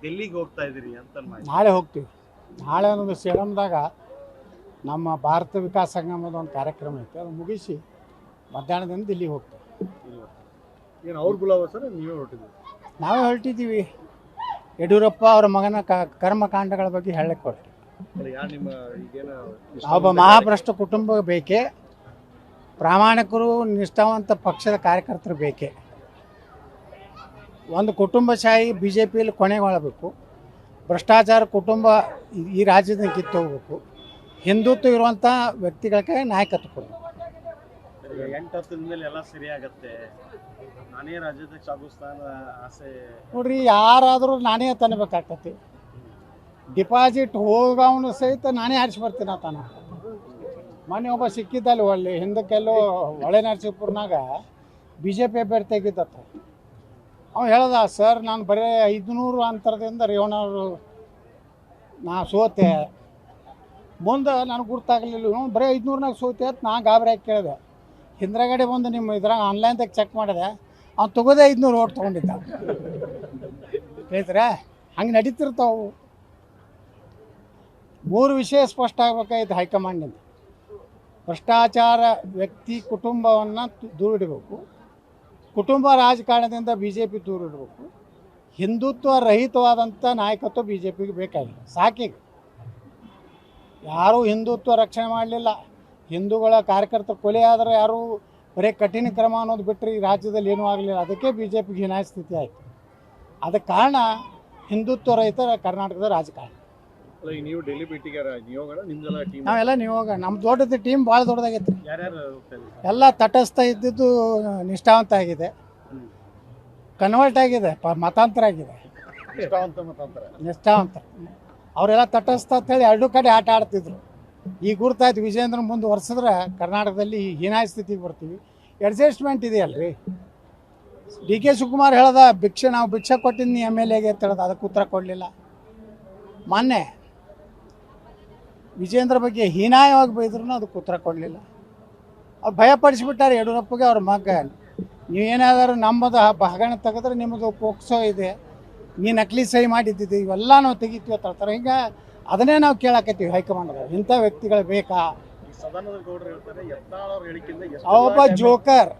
ಡೆಲ್ಲಿಗೆ ಹೋಗ್ತಾ ಇದ್ದೀರಿ ಅಂತ ಮಾಹಿತಿ. ನಾಳೆ ಹೋಗ್ತೀವಿ. ನಾಳೆ ಒಂದು ಸೇಡಮ್ದಾಗ ನಮ್ಮ ಭಾರತ ವಿಕಾಸ ಸಂಗಮದ ಒಂದು ಕಾರ್ಯಕ್ರಮ ಐತೆ, ಅದು ಮುಗಿಸಿ ಮಧ್ಯಾಹ್ನದಿಂದ ದಿಲ್ಲಿಗೆ ಹೋಗ್ತೀವಿ. ಏನು ಅವ್ರ ಗುಲಾಬ ಸರ್, ನೀವೇ ಹೊರಟಿದ್ದೀವಿ? ನಾವೇ ಹೊರಟಿದ್ದೀವಿ. ಯಡಿಯೂರಪ್ಪ ಅವರ ಮಗನ ಕರ್ಮಕಾಂಡಗಳ ಬಗ್ಗೆ ಹೇಳಕ್ಕೆ ಹೊರಟಿವಿ. ಯಾರು ನಿಮ್ಮ ಈಗೇನು ಒಬ್ಬ ಮಹಾಭ್ರಷ್ಟ ಕುಟುಂಬ ಬೇಕೇ, ಪ್ರಾಮಾಣಿಕರು ನಿಷ್ಠಾವಂತ ಪಕ್ಷದ ಕಾರ್ಯಕರ್ತರು ಬೇಕೇ. ಒಂದು ಕುಟುಂಬಶಾಹಿ ಬಿ ಜೆ ಪಿಯಲ್ಲಿ ಕೊನೆಗೊಳ್ಳಬೇಕು. ಭ್ರಷ್ಟಾಚಾರ ಕುಟುಂಬ ಈ ರಾಜ್ಯದಿಂದ ಕಿತ್ತು ಹೋಗ್ಬೇಕು. ಹಿಂದುತ್ವ ಇರುವಂಥ ವ್ಯಕ್ತಿಗಳಿಗೆ ನಾಯಕತ್ವ ಕೊಡಬೇಕು. 8-10 ದಿನದಲ್ಲಿ ಎಲ್ಲ ಸರಿ ಆಗತ್ತೆ, ನಾನೇ ರಾಜ್ಯಾಧ್ಯಕ್ಷ ಆಗೋ ಸ್ಥಾನ ಆಸೆ. ನೋಡ್ರಿ, ಯಾರಾದರೂ ನಾನೇ ತನ್ನಬೇಕಾಗ್ತತಿ. ಡಿಪಾಸಿಟ್ ಹೋಗವನು ಸಹಿತ ನಾನೇ ಆರಿಸಿ ಬರ್ತೀನಿ ತಾನ. ಮೊನ್ನೆ ಒಬ್ಬ ಸಿಕ್ಕಿದ್ದಲ್ಲಿ ಒಳ್ಳೆ ಹಿಂದಕ್ಕೆಲ್ಲೋ ಹೊಳೆ ನರಸೀಪುರನಾಗ ಬಿ ಜೆ ಪಿ ಅಭ್ಯರ್ಥಿ ಆಗಿದ್ದತ್ತ. ಅವ್ನು ಹೇಳ್ದ, ಸರ್ ನಾನು ಬರೀ 500 ಅಂತರದಿಂದ ರೇವಣ್ಣವರು ನಾ ಸೋತೆ, ಮುಂದೆ ನನಗೆ ಗುರ್ತಾಗಲಿಲ್ಲ, ಬರೀ 500ನಾಗ ಸೋತೆ ಅಂತ ನಾ ಗಾಬರಿ ಆಗಿ ಕೇಳಿದೆ. ಹಿಂದ್ರಗಡೆ ಬಂದು ನಿಮ್ಮ ಇದ್ರಾಗ ಆನ್ಲೈನ್ದಾಗ ಚೆಕ್ ಮಾಡಿದೆ, ಅವ್ನು ತಗೋದೇ 500 ಓಟ್ ತೊಗೊಂಡಿದ್ದ. ಹೇಳ್ತಾರೆ ಹಂಗೆ ನಡೀತಿರ್ತಾವು. 3 ವಿಷಯ ಸ್ಪಷ್ಟ ಆಗಬೇಕಾಯ್ತು ಹೈಕಮಾಂಡಿಂದ. ಭ್ರಷ್ಟಾಚಾರ ವ್ಯಕ್ತಿ ಕುಟುಂಬವನ್ನು ದೂರಿಡಬೇಕು, ಕುಟುಂಬ ರಾಜಕಾರಣದಿಂದ ಬಿ ಜೆ ಪಿ ದೂರಿಡಬೇಕು, ಹಿಂದುತ್ವ ರಹಿತವಾದಂಥ ನಾಯಕತ್ವ ಬಿ ಜೆ ಪಿಗೆ ಬೇಕಾಗಿಲ್ಲ. ಸಾಕೀಗ ಯಾರೂ ಹಿಂದುತ್ವ ರಕ್ಷಣೆ ಮಾಡಲಿಲ್ಲ. ಹಿಂದೂಗಳ ಕಾರ್ಯಕರ್ತರ ಕೊಲೆ ಆದರೆ ಯಾರೂ ಬರೀ ಕಠಿಣ ಕ್ರಮ ಅನ್ನೋದು ಬಿಟ್ಟರೆ ಈ ರಾಜ್ಯದಲ್ಲಿ ಏನೂ ಆಗಲಿಲ್ಲ. ಅದಕ್ಕೆ ಬಿ ಜೆ ಪಿಗೆ ಹೀನಾಯ ಸ್ಥಿತಿ ಆಯಿತು. ಅದಕ್ಕೆ ಕಾರಣ ಹಿಂದುತ್ವ ರಹಿತ ಕರ್ನಾಟಕದ ರಾಜಕಾರಣ. ನೀವು ಡೆಲ್ಲಿ ಭೇಟಿಗೆ ನಿಮ್ದೆಲ್ಲ ಟೀಮ್? ನಾವೆಲ್ಲ ನಿಯೋಗ, ನಮ್ಮ ದೊಡ್ಡದು ಟೀಮ್ ಭಾಳ ದೊಡ್ಡದಾಗೈತೆ. ಯಾರ್ಯಾರು ಹೋಗ್ತಾ ಇದ್ದೀರಿ? ಎಲ್ಲ ತಟಸ್ಥ ಇದ್ದಿದ್ದು ನಿಷ್ಠಾವಂತ ಆಗಿದೆ, ಕನ್ವರ್ಟ್ ಆಗಿದೆ, ಮತಾಂತರ ಆಗಿದೆ. ನಿಷ್ಠಾವಂತ ಅವರೆಲ್ಲ ತಟಸ್ಥ ಅಂತೇಳಿ 2 ಕಡೆ ಆಟ ಆಡ್ತಿದ್ರು. ಈಗ ಗುರ್ತಾಯ್ತು, ವಿಜೇಂದ್ರ ಮುಂದೆ ವರ್ಷದ್ರೆ ಕರ್ನಾಟಕದಲ್ಲಿ ಹೀನಾಯ ಸ್ಥಿತಿಗೆ ಬರ್ತೀವಿ. ಅಡ್ಜಸ್ಟ್ಮೆಂಟ್ ಇದೆಯಲ್ರಿ. ಡಿ ಕೆ ಶಿವಕುಮಾರ್ ಹೇಳ್ದ, ನಾವು ಭಿಕ್ಷೆ ಕೊಟ್ಟಿದ್ದೀನಿ MLA ಅಂತ ಹೇಳ್ದ, ಅದಕ್ಕೆ ಉತ್ತರ ಕೊಡಲಿಲ್ಲ. ಮೊನ್ನೆ ವಿಜೇಂದ್ರ ಬಗ್ಗೆ ಹೀನಾಯವಾಗಿ ಬೈದ್ರು, ಅದಕ್ಕೆ ಉತ್ತರ ಕೊಡಲಿಲ್ಲ. ಅವ್ರು ಭಯಪಡಿಸಿಬಿಟ್ಟಾರೆ ಯಡಿಯೂರಪ್ಪಗೆ ಅವ್ರ ಮಗ. ನೀವೇನಾದರೂ ನಮ್ಮದು ಹಗರಣ ತೆಗೆದ್ರೆ ನಿಮ್ಮದು ಪೋಕ್ಸೋ ಇದೆ, ನೀ ನಕಲಿ ಸಹಿ ಮಾಡಿದ್ದಿದ್ದು, ಇವೆಲ್ಲ ನಾವು ತೆಗಿತೀವಿ ಅಂತ ಹೇಳ್ತಾರೆ. ಹಿಂಗೆ ಅದನ್ನೇ ನಾವು ಕೇಳಾಕತ್ತೀವಿ ಹೈಕಮಾಂಡ್ಗೆ, ಇಂಥ ವ್ಯಕ್ತಿಗಳು ಬೇಕಾ? ಸದಾನಂದ ಗೌಡರು ಹೇಳ್ತಾರೆ, ಯತ್ನಾಳ್ ಅವ್ರ ಹೇಳಿಕೆಯಿಂದ ಒಬ್ಬ ಜೋಕರ್.